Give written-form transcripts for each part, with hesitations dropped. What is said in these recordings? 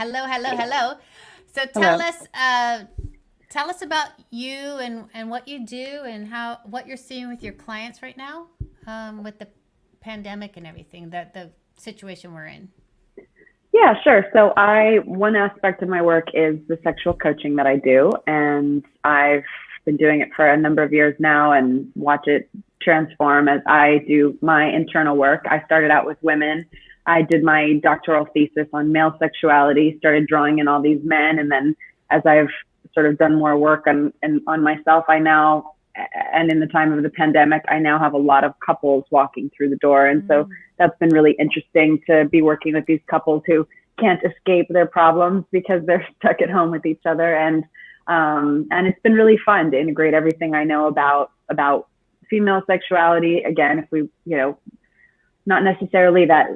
Hello, hello, hello. So Hello. tell us about you and what you do and how what you're seeing with your clients right now, with the pandemic and everything, that the situation we're in. Yeah, sure. So one aspect of my work is the sexual coaching that I do, and I've been doing it for a number of years now and watch it transform as I do my internal work. I started out with women. I did my doctoral thesis on male sexuality, started drawing in all these men, and then as I've sort of done more work on myself, I now and in the time of the pandemic, I now have a lot of couples walking through the door, and so Mm. that's been really interesting to be working with these couples who can't escape their problems because they're stuck at home with each other. And it's been really fun to integrate everything I know about female sexuality. Again, if we, not necessarily that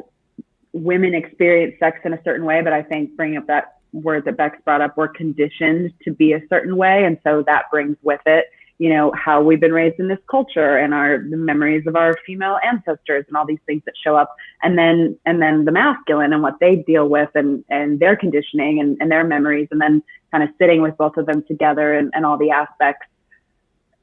women experience sex in a certain way, but I think bringing up that word that Bex brought up, we're conditioned to be a certain way. And so that brings with it, how we've been raised in this culture and the memories of our female ancestors and all these things that show up. And then the masculine and what they deal with and their conditioning and their memories. And then kind of sitting with both of them together and all the aspects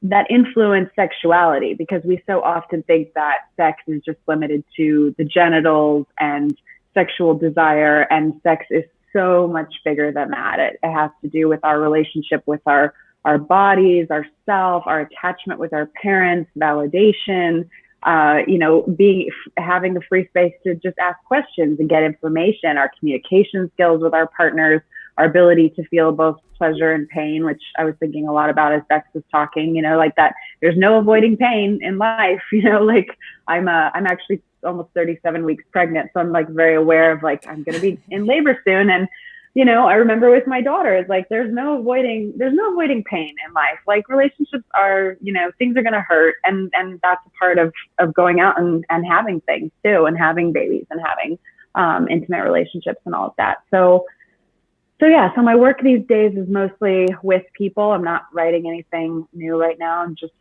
that influence sexuality, because we so often think that sex is just limited to the genitals and sexual desire, and sex is so much bigger than that. It has to do with our relationship with our bodies, our self, our attachment with our parents, validation, having the free space to just ask questions and get information, our communication skills with our partners, our ability to feel both pleasure and pain, which I was thinking a lot about as Bex was talking, like that there's no avoiding pain in life, like I'm actually almost 37 weeks pregnant. So I'm like very aware of like, I'm going to be in labor soon. And, I remember with my daughter, it's like, there's no avoiding pain in life. Like relationships are, things are going to hurt. And that's a part of going out and having things too, and having babies and having intimate relationships and all of that. So yeah, so my work these days is mostly with people. I'm not writing anything new right now. I'm just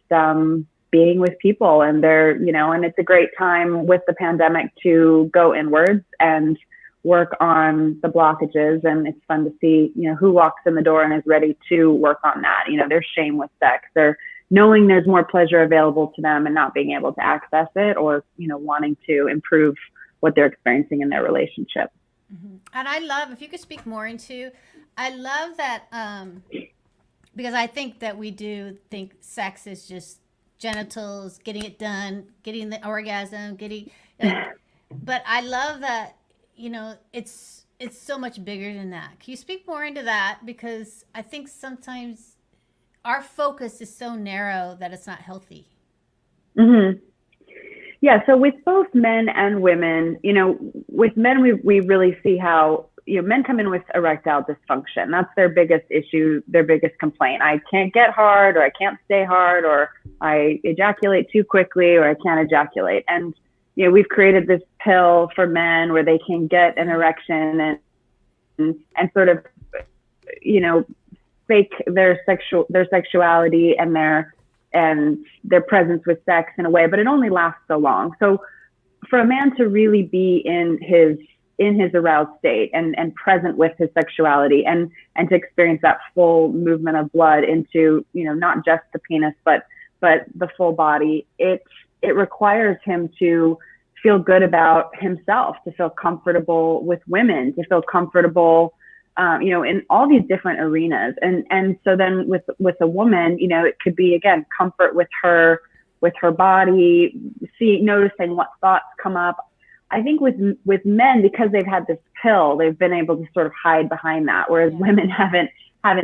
being with people, and and it's a great time with the pandemic to go inwards and work on the blockages. And it's fun to see, who walks in the door and is ready to work on that. Their shame with sex, they're knowing there's more pleasure available to them and not being able to access it, or, wanting to improve what they're experiencing in their relationship. And I love, if you could speak more into, I love that, because I think that we do think sex is just genitals, getting it done, getting the orgasm, getting, but I love that, it's so much bigger than that. Can you speak more into that? Because I think sometimes our focus is so narrow that it's not healthy. Mm-hmm. Yeah, so with both men and women, with men, we really see how, men come in with erectile dysfunction. That's their biggest issue, their biggest complaint. I can't get hard, or I can't stay hard, or I ejaculate too quickly, or I can't ejaculate. And, we've created this pill for men where they can get an erection and sort of, fake their sexuality and their presence with sex in a way, but it only lasts so long. So for a man to really be in his aroused state and present with his sexuality and to experience that full movement of blood into, not just the penis, but the full body, it requires him to feel good about himself, to feel comfortable with women, to feel comfortable in all these different arenas. And so then with a woman, it could be, again, comfort with her body, noticing what thoughts come up. I think with men, because they've had this pill, they've been able to sort of hide behind that, whereas Yeah. women haven't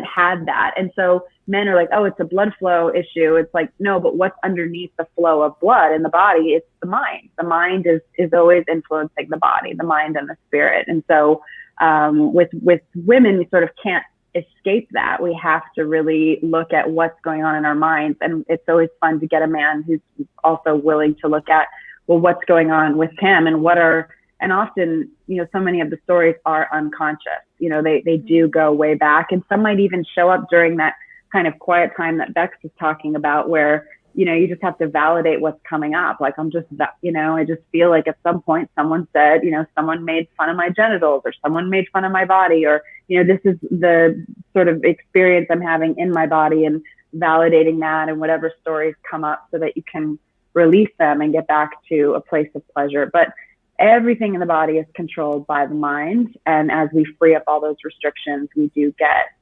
had that. And so men are like, oh, it's a blood flow issue. It's like, no, but what's underneath the flow of blood in the body? It's the mind. The mind is always influencing the body, the mind and the spirit. And so with women, we sort of can't escape that. We have to really look at what's going on in our minds. And it's always fun to get a man who's also willing to look at, well, what's going on with him, and often, so many of the stories are unconscious. They do go way back, and some might even show up during that kind of quiet time that Bex was talking about, where, you just have to validate what's coming up. Like, I'm just that, I just feel like at some point someone said, someone made fun of my genitals, or someone made fun of my body, or, this is the sort of experience I'm having in my body, and validating that and whatever stories come up so that you can release them and get back to a place of pleasure. But everything in the body is controlled by the mind. And as we free up all those restrictions, we do get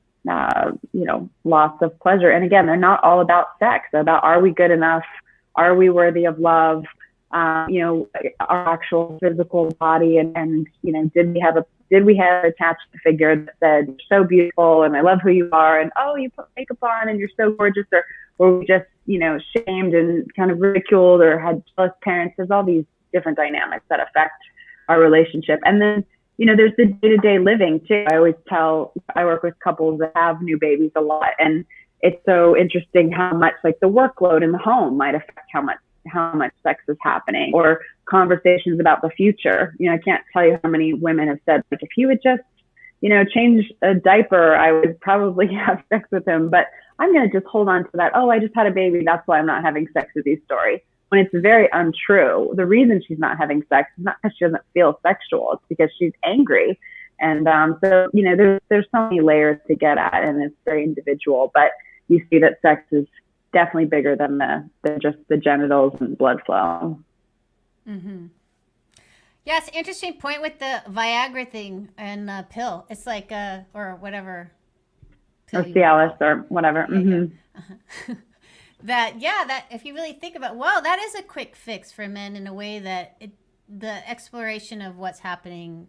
lots of pleasure. And again, they're not all about sex. They're about, are we good enough? Are we worthy of love? Our actual physical body, and did we have an attached figure that said, you're so beautiful and I love who you are, and oh, you put makeup on and you're so gorgeous, or were we just, shamed and kind of ridiculed, or had jealous parents? There's all these different dynamics that affect our relationship. And then there's the day-to-day living too. I work with couples that have new babies a lot, and it's so interesting how much like the workload in the home might affect how much sex is happening, or conversations about the future. I can't tell you how many women have said, like, if he would just, change a diaper, I would probably have sex with him, but I'm going to just hold on to that. Oh, I just had a baby, that's why I'm not having sex with you story. When it's very untrue. The reason she's not having sex is not because she doesn't feel sexual. It's because she's angry. And so, there's so many layers to get at, and it's very individual. But you see that sex is definitely bigger than just the genitals and blood flow. Mm-hmm. Yeah, it's an interesting point with the Viagra thing and pill. It's like, or whatever. Or Cialis or whatever. Yeah, mm-hmm. yeah. that if you really think about, well, that is a quick fix for men in a way that the exploration of what's happening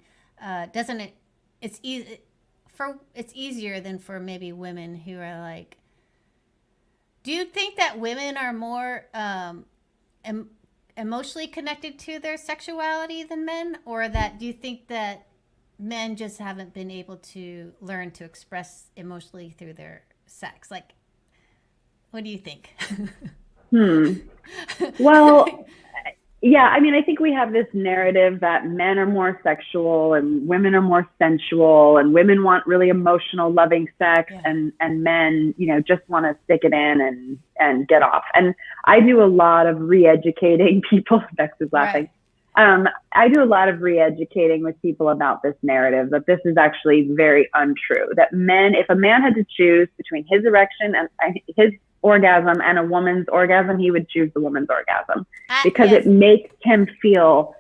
it's easier than for maybe women who are like, do you think that women are more emotionally connected to their sexuality than men, or do you think that men just haven't been able to learn to express emotionally through their sex? Like, what do you think? Well, yeah, I mean, I think we have this narrative that men are more sexual and women are more sensual, and women want really emotional, loving sex, yeah. and men, just want to stick it in and get off. And I do a lot of re-educating people. Bex is laughing. Right. I do a lot of re-educating with people about this narrative, that this is actually very untrue. That if a man had to choose between his erection and his orgasm and a woman's orgasm, he would choose the woman's orgasm, because yes. It makes him feel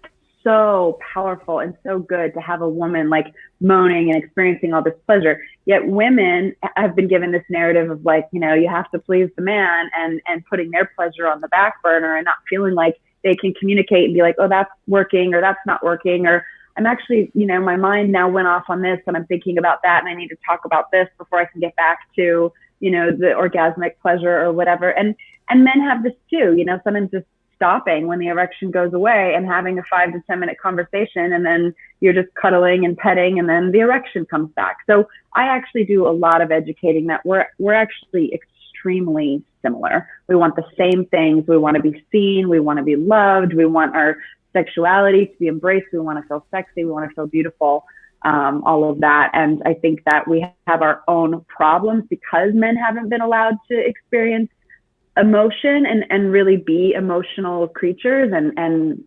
so powerful and so good to have a woman like moaning and experiencing all this pleasure. Yet women have been given this narrative of like, you have to please the man, and putting their pleasure on the back burner, and not feeling like they can communicate and be like, oh, that's working, or that's not working, or I'm actually, my mind now went off on this and I'm thinking about that, and I need to talk about this before I can get back to the orgasmic pleasure or whatever. And men have this too, sometimes just stopping when the erection goes away and having a 5 to 10 minute conversation, and then you're just cuddling and petting, and then the erection comes back. So I actually do a lot of educating that we're actually extremely similar. We want the same things. We want to be seen. We want to be loved. We want our sexuality to be embraced. We want to feel sexy. We want to feel beautiful. All of that. And I think that we have our own problems because men haven't been allowed to experience emotion and really be emotional creatures and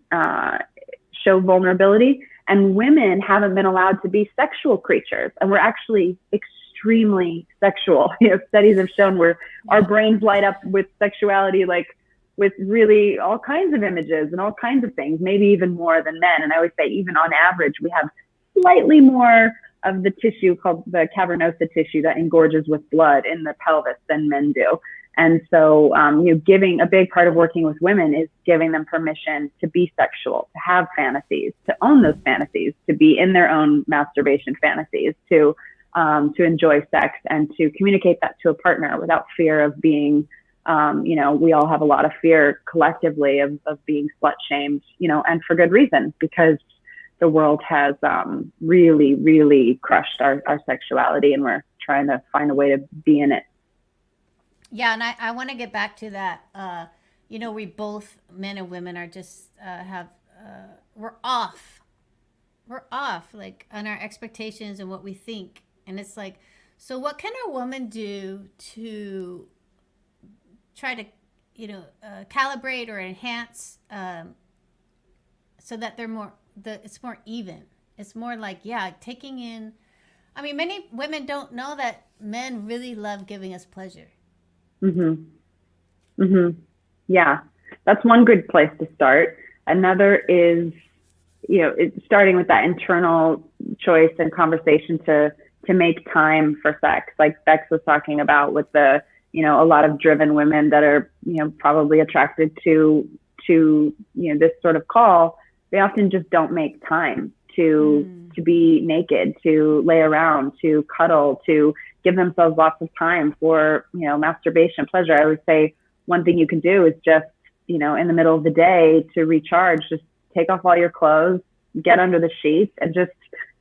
show vulnerability. And women haven't been allowed to be sexual creatures. And we're actually extremely sexual. Studies have shown where our brains light up with sexuality, like with really all kinds of images and all kinds of things, maybe even more than men. And I always say, even on average, we have slightly more of the tissue called the cavernosa tissue that engorges with blood in the pelvis than men do. And so, giving a big part of working with women is giving them permission to be sexual, to have fantasies, to own those fantasies, to be in their own masturbation fantasies, to enjoy sex, and to communicate that to a partner without fear of being, we all have a lot of fear collectively of being slut shamed, and for good reason, because the world has really, really crushed our sexuality, and we're trying to find a way to be in it. Yeah, and I want to get back to that. We both, men and women, are just we're off. We're off, like, on our expectations and what we think. And it's like, so what can a woman do to try to, calibrate or enhance, so that it's more even. It's more like, taking in. I mean, many women don't know that men really love giving us pleasure. Mhm. Mhm. Yeah. That's one good place to start. Another is, it's starting with that internal choice and conversation to make time for sex, like Bex was talking about with the, a lot of driven women that are, probably attracted to this sort of call. They often just don't make time to be naked, to lay around, to cuddle, to give themselves lots of time for, masturbation, pleasure. I would say one thing you can do is just, in the middle of the day to recharge, just take off all your clothes, get under the sheets, and just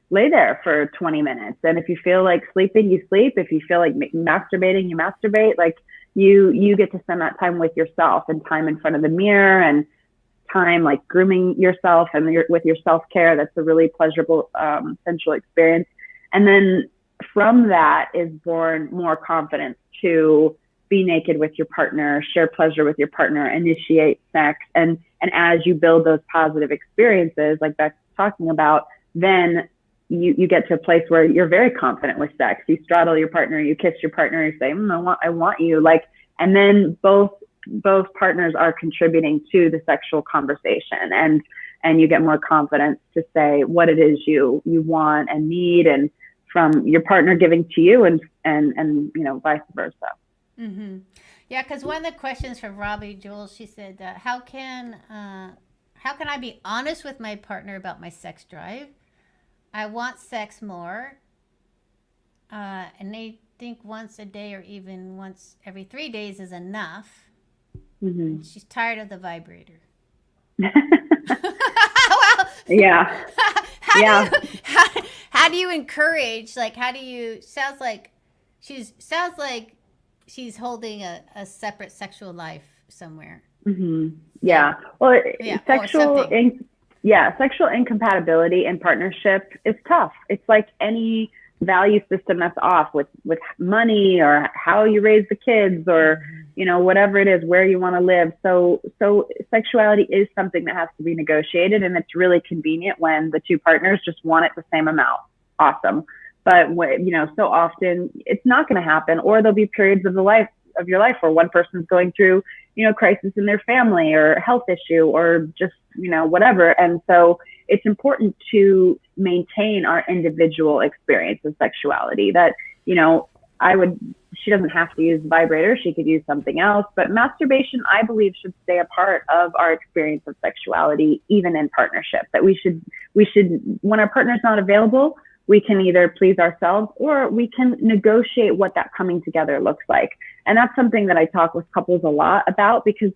lay there for 20 minutes. And if you feel like sleeping, you sleep. If you feel like masturbating, you masturbate. Like you get to spend that time with yourself, and time in front of the mirror, and time like grooming yourself and with your self-care. That's a really pleasurable, sensual experience. And then from that is born more confidence to be naked with your partner, share pleasure with your partner, initiate sex. And as you build those positive experiences, like Beck's talking about, then you get to a place where you're very confident with sex. You straddle your partner, you kiss your partner, you say, I want you. Like, and then both partners are contributing to the sexual conversation, and you get more confidence to say what it is you want and need, and from your partner giving to you, and vice versa. Mm-hmm. Yeah, because one of the questions from Robbie Jules, she said, how can I be honest with my partner about my sex drive? I want sex more, and they think once a day or even once every 3 days is enough. Mm-hmm. And she's tired of the vibrator. Well, yeah. How do you encourage? Like, sounds like she's holding a separate sexual life somewhere. Mm-hmm. Yeah. Well, sexual incompatibility in partnership is tough. It's like any value system that's off with money, or how you raise the kids, or, whatever it is, where you want to live. So sexuality is something that has to be negotiated, and it's really convenient when the two partners just want it the same amount. Awesome. But so often it's not going to happen, or there'll be periods of your life where one person's going through, crisis in their family, or health issue, or just, whatever. And so it's important to maintain our individual experience of sexuality. That, she doesn't have to use a vibrator. She could use something else. But masturbation, I believe, should stay a part of our experience of sexuality, even in partnership. That we should, when our partner's not available, we can either please ourselves, or we can negotiate what that coming together looks like. And that's something that I talk with couples a lot about, because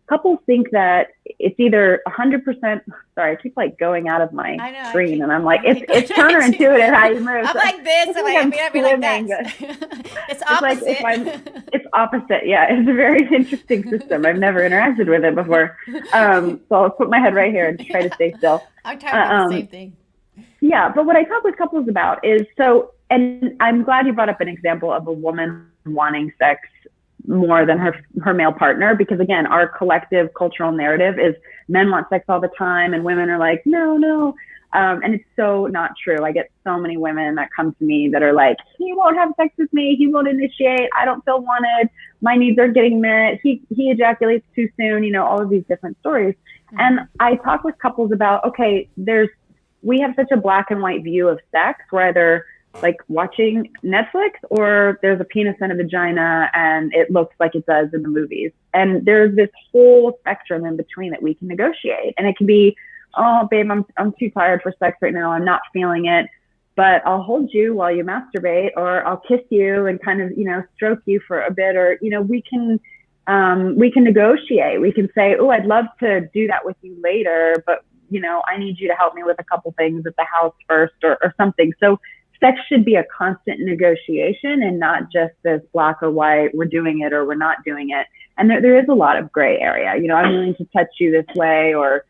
couples think that it's either 100%. Sorry, I keep like going out of my screen, and I'm like, it's counterintuitive how you move. I'm like this. I'm like that. It's opposite. It's opposite. Yeah, it's a very interesting system. I've never interacted with it before. So I'll put my head right here and try to stay still. I'm talking about the same thing. Yeah, but what I talk with couples about is and I'm glad you brought up an example of a woman wanting sex more than her male partner, because again, our collective cultural narrative is men want sex all the time, and women are like, no. And it's so not true. I get so many women that come to me that are like, he won't have sex with me, he won't initiate, I don't feel wanted, my needs are getting met, he ejaculates too soon, all of these different stories. Mm-hmm. And I talk with couples about, okay, we have such a black and white view of sex, where either like watching Netflix, or there's a penis and a vagina and it looks like it does in the movies. And there's this whole spectrum in between that we can negotiate. And it can be, oh, babe, I'm too tired for sex right now, I'm not feeling it, but I'll hold you while you masturbate, or I'll kiss you and kind of, stroke you for a bit, or, we can negotiate. We can say, oh, I'd love to do that with you later, but I need you to help me with a couple things at the house first, or something. So sex should be a constant negotiation, and not just this black or white, we're doing it or we're not doing it. And there is a lot of gray area. I'm willing to touch you this way, or,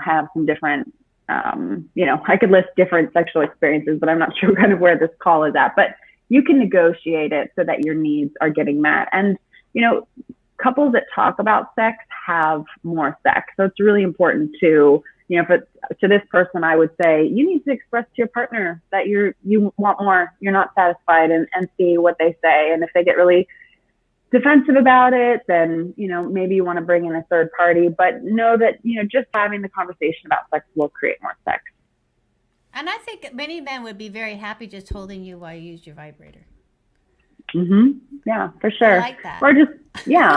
have some different, I could list different sexual experiences, but I'm not sure kind of where this call is at. But you can negotiate it so that your needs are getting met. And, couples that talk about sex have more sex. So it's really important to, to this person, I would say you need to express to your partner that you want more, you're not satisfied, and see what they say. And if they get really defensive about it, then, maybe you want to bring in a third party, but know that, just having the conversation about sex will create more sex. And I think many men would be very happy just holding you while you use your vibrator. Yeah, for sure. I like that. Or just,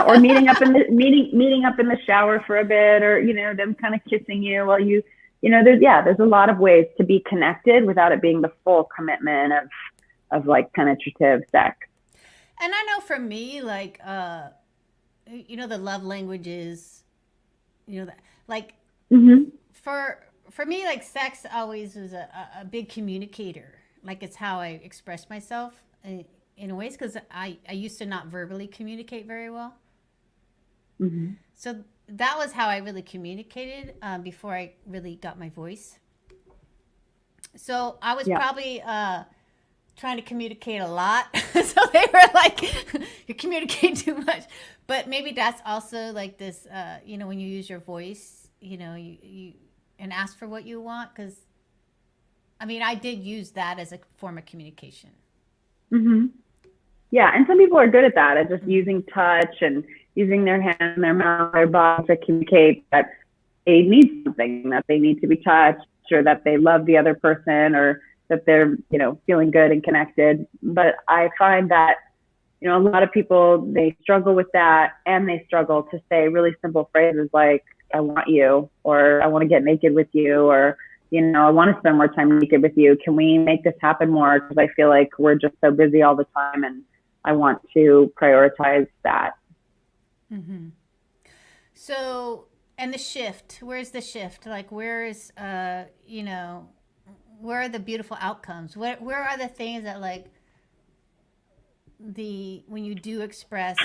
or meeting up in the shower for a bit, or, them kind of kissing you while there's a lot of ways to be connected without it being the full commitment of like penetrative sex. And I know for me, like, the love languages, that, like, for me, like, sex always was a big communicator. Like, it's how I express myself in ways, because I used to not verbally communicate very well. So that was how I really communicated before I really got my voice. So I was probably trying to communicate a lot. So they were like, you communicate too much. But maybe that's also like this, when you use your voice, you and ask for what you want. Because, I did use that as a form of communication. Yeah, and some people are good at that, at just using touch and using their hand, their mouth, their body to communicate that they need something, that they need to be touched, or that they love the other person, or that they're, feeling good and connected. But I find that, a lot of people, they struggle with that, and they struggle to say really simple phrases like, I want you, or I want to get naked with you, or, I want to spend more time naked with you. Can we make this happen more? Because I feel like we're just so busy all the time, and I want to prioritize that. So, and the shift, where's the shift? Like, where is, where are the beautiful outcomes? Where are the things that, like, when you do express,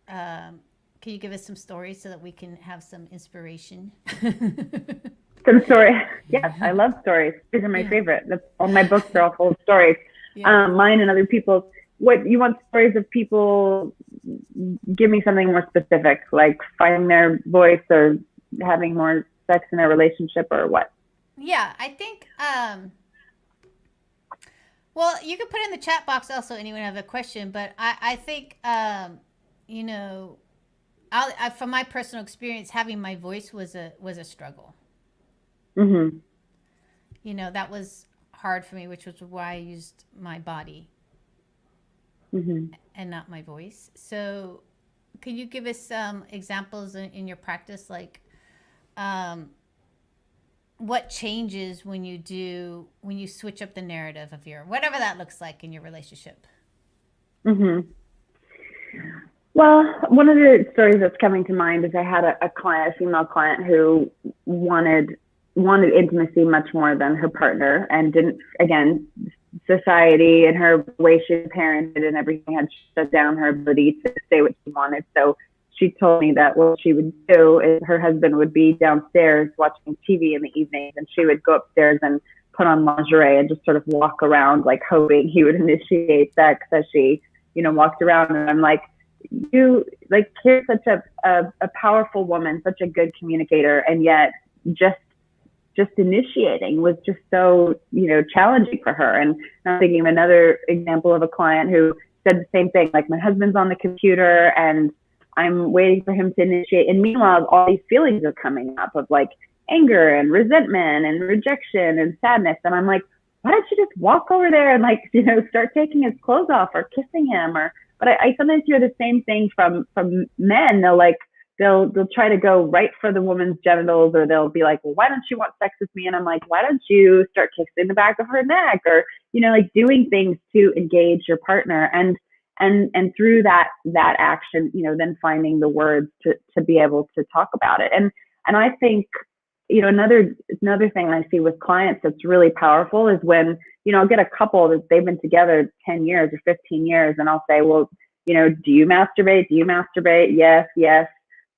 can you give us some stories so that we can have some inspiration? Some story. Yes, I love stories. These are my favorite. All my books are all full of stories. Mine and other people's. What you want stories of people? Give me something more specific, like finding their voice or having more sex in their relationship, or what? Yeah, I think. Well, you can put in the chat box also. Anyone have a question? But I think from my personal experience, having my voice was a struggle. That was hard for me, which was why I used my body. And not my voice. So can you give us some examples in your practice, like what changes when you switch up the narrative of whatever that looks like in your relationship? Well, one of the stories that's coming to mind is I had a female client who wanted intimacy much more than her partner, and didn't, again, society and her way she parented and everything had shut down her ability to say what she wanted. So she told me that what she would do is her husband would be downstairs watching TV in the evenings, and she would go upstairs and put on lingerie and just sort of walk around, like hoping he would initiate sex as she, walked around. And I'm like, here's such a powerful woman, such a good communicator, and yet just initiating was just so, challenging for her. And I'm thinking of another example of a client who said the same thing, like, my husband's on the computer and I'm waiting for him to initiate. And meanwhile, all these feelings are coming up of like anger and resentment and rejection and sadness. And I'm like, why don't you just walk over there and start taking his clothes off or kissing him? But I sometimes hear the same thing from men. They'll try to go right for the woman's genitals, or they'll be like, well, why don't you want sex with me? And I'm like, why don't you start kissing the back of her neck, or, doing things to engage your partner, and through that action, then finding the words to be able to talk about it. And I think, another thing I see with clients that's really powerful is when, I'll get a couple that they've been together 10 years or 15 years, and I'll say, well, do you masturbate? Do you masturbate? Yes.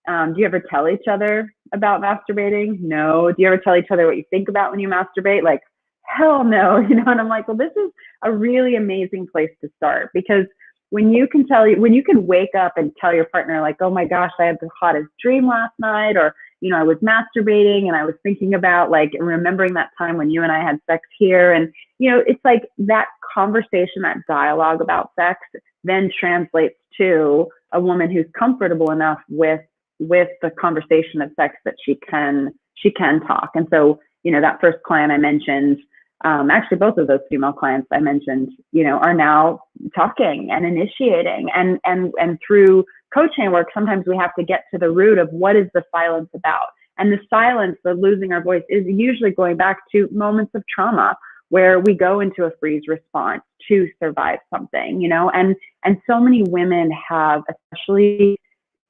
Do you ever tell each other about masturbating? No. Do you ever tell each other what you think about when you masturbate? Like, hell no. And I'm like, well, this is a really amazing place to start, because when you can wake up and tell your partner, like, oh my gosh, I had the hottest dream last night, or, I was masturbating and I was thinking about, like, remembering that time when you and I had sex here. And, it's like that conversation, that dialogue about sex then translates to a woman who's comfortable enough with the conversation of sex that she can talk. And so, that first client I mentioned, actually both of those female clients I mentioned, are now talking and initiating, and through coaching work, sometimes we have to get to the root of what is the silence about. And the silence, the losing our voice, is usually going back to moments of trauma where we go into a freeze response to survive something, and so many women have, especially,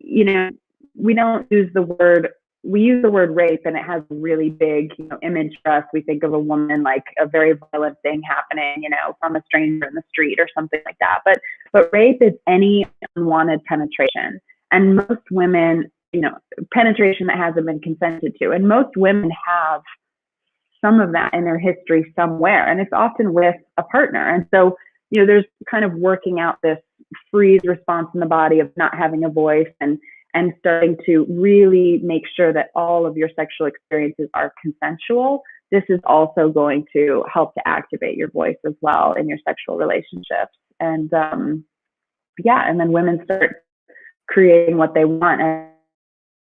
we don't use the word, we use the word rape, and it has a really big, image for us. We think of a woman like a very violent thing happening, from a stranger in the street or something like that. But rape is any unwanted penetration. And most women, penetration that hasn't been consented to. And most women have some of that in their history somewhere. And it's often with a partner. And so, there's kind of working out this freeze response in the body of not having a voice, and starting to really make sure that all of your sexual experiences are consensual. This is also going to help to activate your voice as well in your sexual relationships. And and then women start creating what they want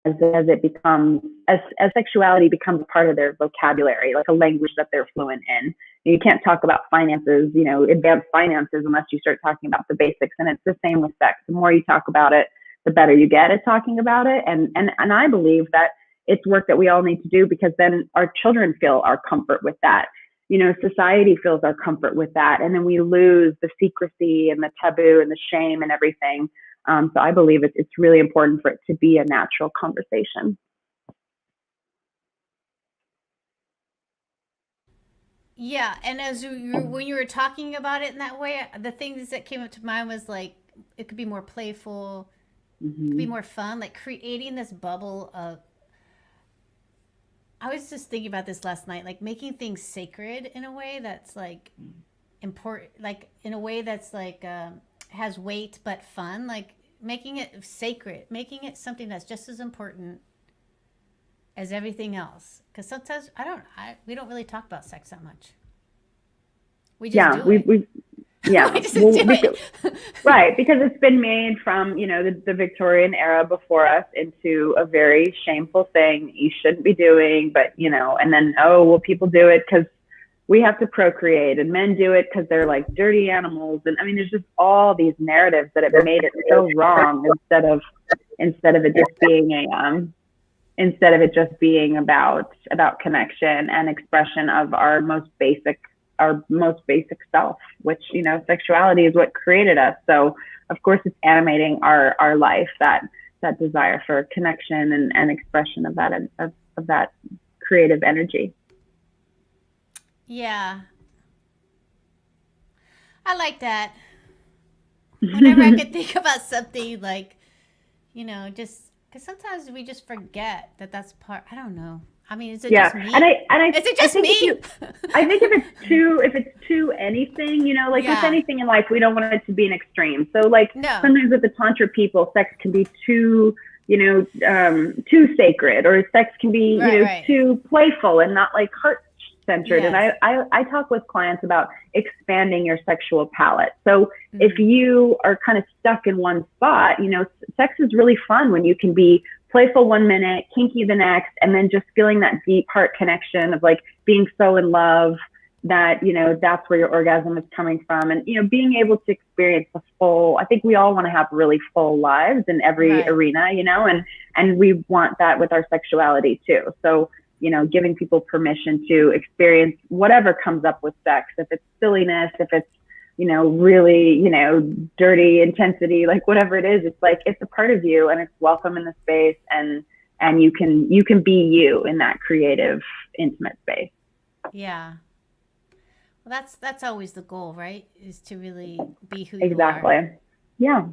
as it becomes, as sexuality becomes part of their vocabulary, like a language that they're fluent in. You can't talk about finances, advanced finances, unless you start talking about the basics. And it's the same with sex. The more you talk about it, the better you get at talking about it. And I believe that it's work that we all need to do, because then our children feel our comfort with that. Society feels our comfort with that. And then we lose the secrecy and the taboo and the shame and everything. So I believe it's really important for it to be a natural conversation. Yeah, and when you were talking about it in that way, the things that came up to mind was like it could be more playful, it could be more fun, like creating this bubble of. I was just thinking about this last night, like making things sacred in a way that's like important, like in a way that's like has weight but fun, like making it sacred, making it something that's just as important as everything else. Because sometimes we don't really talk about sex that much. We just do it. we yeah, we just do it. Right, because it's been made from the Victorian era before us into a very shameful thing you shouldn't be doing. But and then people do it because we have to procreate, and men do it because they're like dirty animals. And I mean, there's just all these narratives that have made it so wrong, instead of it just being instead of it just being about connection and expression of our most basic self, which, sexuality is what created us. So of course it's animating our life, that desire for connection and expression of that creative energy. Yeah. I like that. Whenever I could think about something like, just because sometimes we just forget that's part. I don't know. I mean, is it just me? And is it just me? I think if it's too anything, with anything in life, we don't want it to be an extreme. So sometimes with the Tantra people, sex can be too, too sacred, or sex can be, too playful and not like heart centered. Yes. And I talk with clients about expanding your sexual palette. So if you are kind of stuck in one spot, sex is really fun when you can be playful 1 minute, kinky the next, and then just feeling that deep heart connection of like being so in love that, that's where your orgasm is coming from. And, being able to experience the full, I think we all want to have really full lives in every arena, and we want that with our sexuality too. So, giving people permission to experience whatever comes up with sex, if it's silliness, if it's, really, dirty intensity, like whatever it is, it's like, it's a part of you and it's welcome in the space, and you can be you in that creative, intimate space. Yeah. Well, that's always the goal, right? Is to really be who you are. Exactly. Yeah.